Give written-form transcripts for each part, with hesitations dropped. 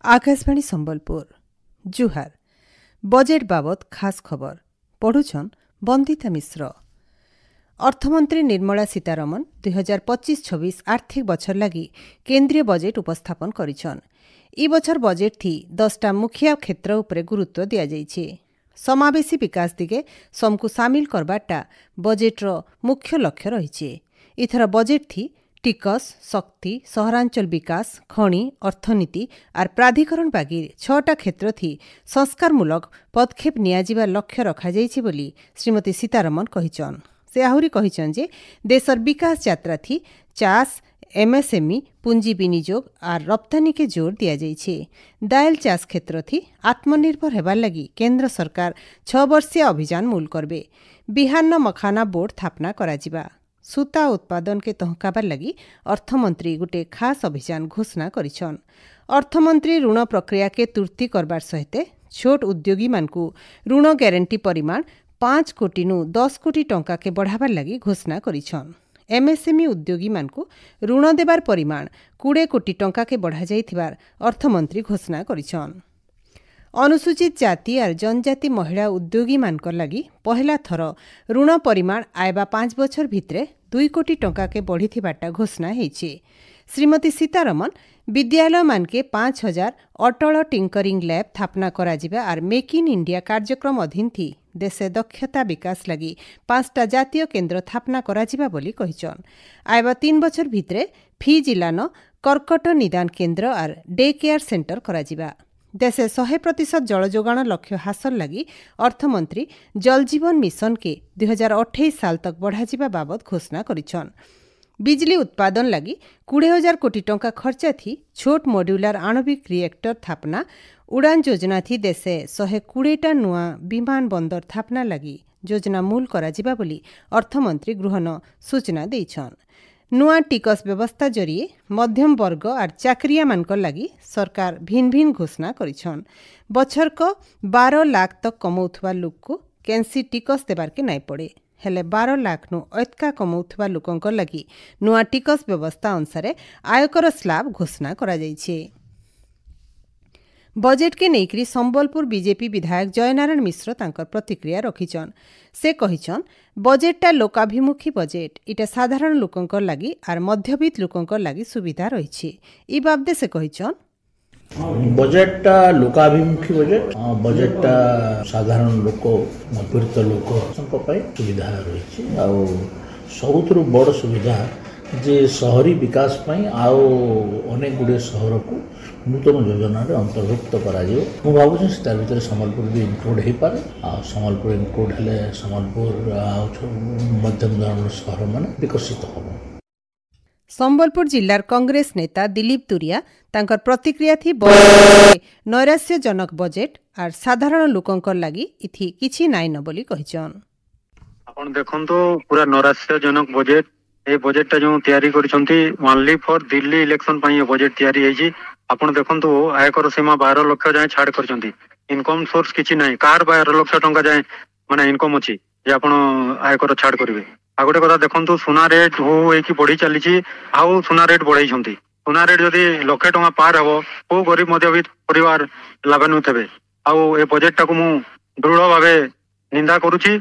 आकाशवाणी संबलपुर जुहार budget बाबत खास खबर पढ़ुछन बंदिता मिश्र। अर्थमंत्री निर्मला सीतारमण 2025-26 आर्थिक बछर लगी केंद्रीय बजेट उपस्थापन करिछन। ई बछर बजेट थी 10टा मुखिया क्षेत्र उपरे गुरुत्व दिया जाइछे। समावेशी विकास दिगे समकु सामिल करबाटा बजेट्र मुख्य लक्ष्य रहिछे। इथर बजेट थी टिकस शक्ति सहरांचल विकास खनि अर्थनीति आर प्राधिकरण बागी 6टा क्षेत्र थी संस्कारमूलक पदक्षेप नियाजिबा लक्ष्य रखा जाइछि बोली श्रीमती सीतारमण कहिछन। से आहुरी कहिछन जे देशर विकास यात्रा थी चाष एमएसएमई पुंजी विनियोग आर रप्तानी के जोर दिया जाइछे। दायल चाष क्षेत्र थी आत्मनिर्भर हेबार लगी केंद्र सरकार 6 वर्षीय अभियान मूल करबे। बिहान्न मखाना बोर्ड स्थापना कराजिबा। सूता उत्पादन के तहकाबार लगी अर्थमंत्री गोटे खास अभियान घोषणा करिछन। अर्थमंत्री ऋण प्रक्रिया के तुर्ती करबार सहित छोट उद्योगी मानकु ऋण ग्यारंटी परिमाण 5 कोटी नु 10 कोटी टंका के बढ़ाबार लगी घोषणा करिछन। एमएसएमई उद्योगी मानकु ऋण देबार परिमाण 20 कोटी टंका के बढ़ा जाइथिबार अर्थमंत्री घोषणा करिछन। अनुसूचित जाति और जनजाति महिला उद्योगी मानकर लगी पहला थर ऋण परिमाण आयबा 5 बछर भितरे 2 कोटी टंका के बढ़ीथिबाटा घोषणा हेछि। श्रीमती सीतारमण विद्यालय मानके 5000 अटल टिंकरिंग लैब स्थापना कराजिबा और मेक इन इंडिया कार्यक्रम अधीन थी देशे दक्षता विकास लगी 5टा जातीय केन्द्र स्थापना कराजिबा बोली कहिछन। आयबा 3 बछर भितरे फी जिलान कर्कट निदान केन्द्र और डे केयर सेंटर कराजिबा। देशे 100% जल जोगाण लक्ष्य हासिल लगी अर्थमंत्री जल जीवन मिशन के 2028 साल तक बढ़ाजिबा बाबद घोषणा करिछन। बिजली उत्पादन लगी 20,000 कोटी टंका खर्चा थी छोट मॉड्यूलर आणविक रिएक्टर स्थापना। उड़ान योजना थी देशे 120टा नुआ विमान बंदर स्थापना लगी योजना मूल कराजिबा बोली अर्थमंत्री गृहन सूचना देइछन। नुआ टिकस व्यवस्था जरिए मध्यम वर्ग और चाकरिया मानकर लगी सरकार भिन्न भिन्न घोषणा करिछन। बछरक 12 लाख तक कमौथुवा लोक को केंसी टिकस देबार के नाई पड़े हेले 12 लाख नु ऐतका कमौथुवा लोकंकर लगी नुआ टिकस व्यवस्था अनुसार आयकर स्लैब घोषणा करा जाइछे। बजेट के नेकरी संबलपुर बीजेपी विधायक जयनारायण मिश्र तांकर प्रतिक्रिया रखिछन। से कहिछन बजेटटा लोकाभिमुखी बजेट इटा साधारण लोकंकर लगी और मध्यवित्त लोकंकर लगी सुविधा रहिछि। ई बाबदे से कहिछन बजेटटा लोकाभिमुखी बजेटटा साधारण लोक मध्यवित्त लोक पय सुविधा रहिछि। आ सबुथुरु बड़ सुविधा जे शहरी विकास पई आउ अनेक गुडे सहर को नूतन योजना अंतर्भुक्त कर भावुँ से भर सम्बलपुर भी इनक्लूड हो पारे। सम्बलपुर इनक्लूड हेले सम्बलपुर मध्यम धरण सहर मान विकसित हम। संबलपुर जिलार कांग्रेस नेता दिलीप तुरिया तांकर प्रतिक्रिया थी नैराश्यजनक बजेट और साधारण लोकंकर लगी इथि किछि नाइ न बोली कहिछन। आपण देखंतो पूरा नैराश्यजनक बजेट ए बजेटटा जो तैयारी करिसंती ओनली फॉर दिल्ली इलेक्शन पई बजेट तैयारी हेछि। आपण देखंतो आयकर सीमा 12 लाख जाय छाड़ करचंती। इनकम सोर्स किछि नाही कार 12 लाख टंका जाय माने इनकम अछि जे आपण आयकर छाड़ करिवे। आ गोटे कथा देखंतो सोना रेट हो कि बढ़ी चलीछि आउ सोना रेट बढ़ाइछंती। सोना रेट जदि लाख टंका पार हबो को गरीब मध्यवित्त परिवार लाभान्वित हेबे। आउ ए बजेटटा को मु दृढ़ भावे निंदा करूछि।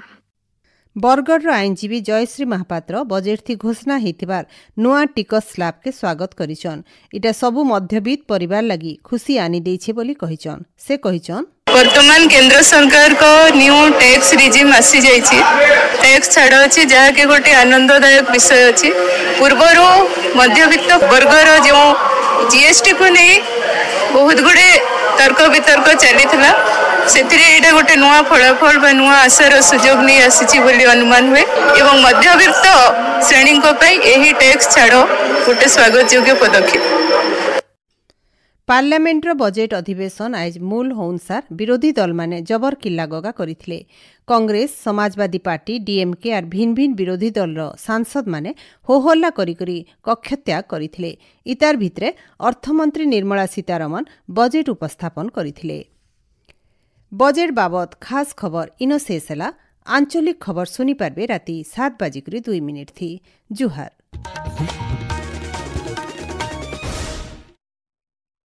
बरगढ़ आईनजीवी जयश्री महापात्र बजेट थी घोषणा हेतिबार नुआ टिकस स्लैब के स्वागत करिछन। इटा सबु मध्यवित्त परिवार लगी खुशी आनी देइछे बोली कहिछन। से कहिछन वर्तमान केंद्र सरकार को न्यू टैक्स रिजिम आसी जाइछि। टैक्स छाड़ अछि जहा के गोटे आनंददायक विषय अछि। पूर्वरो मध्यवित्त वर्गर जो जीएसटी को नहीं बहुत गुडे तर्क वितर्क चलीथिला सेथिरे एटा गोटे नुआ फलाफल बा नुआ आशार सुजोग नहीं आसीछि बोली अनुमान हुए एवं मध्यवित्त श्रेणी को पई एही टैक्स छाड़ गोटे स्वागत योग्य पदक्षेप। पार्लियामेंटर बजेट अधिवेशन आज मूल होनसार विरोधी दल माने जबर किल्ला गगा करिथिले। कांग्रेस समाजवादी पार्टी डीएमके और भिन्न भिन्न विरोधी दल सांसद माने होहल्ला करी कक्ष त्याग करिथिले। इतार भितरे अर्थमंत्री निर्मला सीतारमण बजेट उपस्थापन करिथिले। बजेट बाबत खास खबर इन शेष है। आंचलिक खबर सुनी पार्बे राति 7:02 थी। जुहार।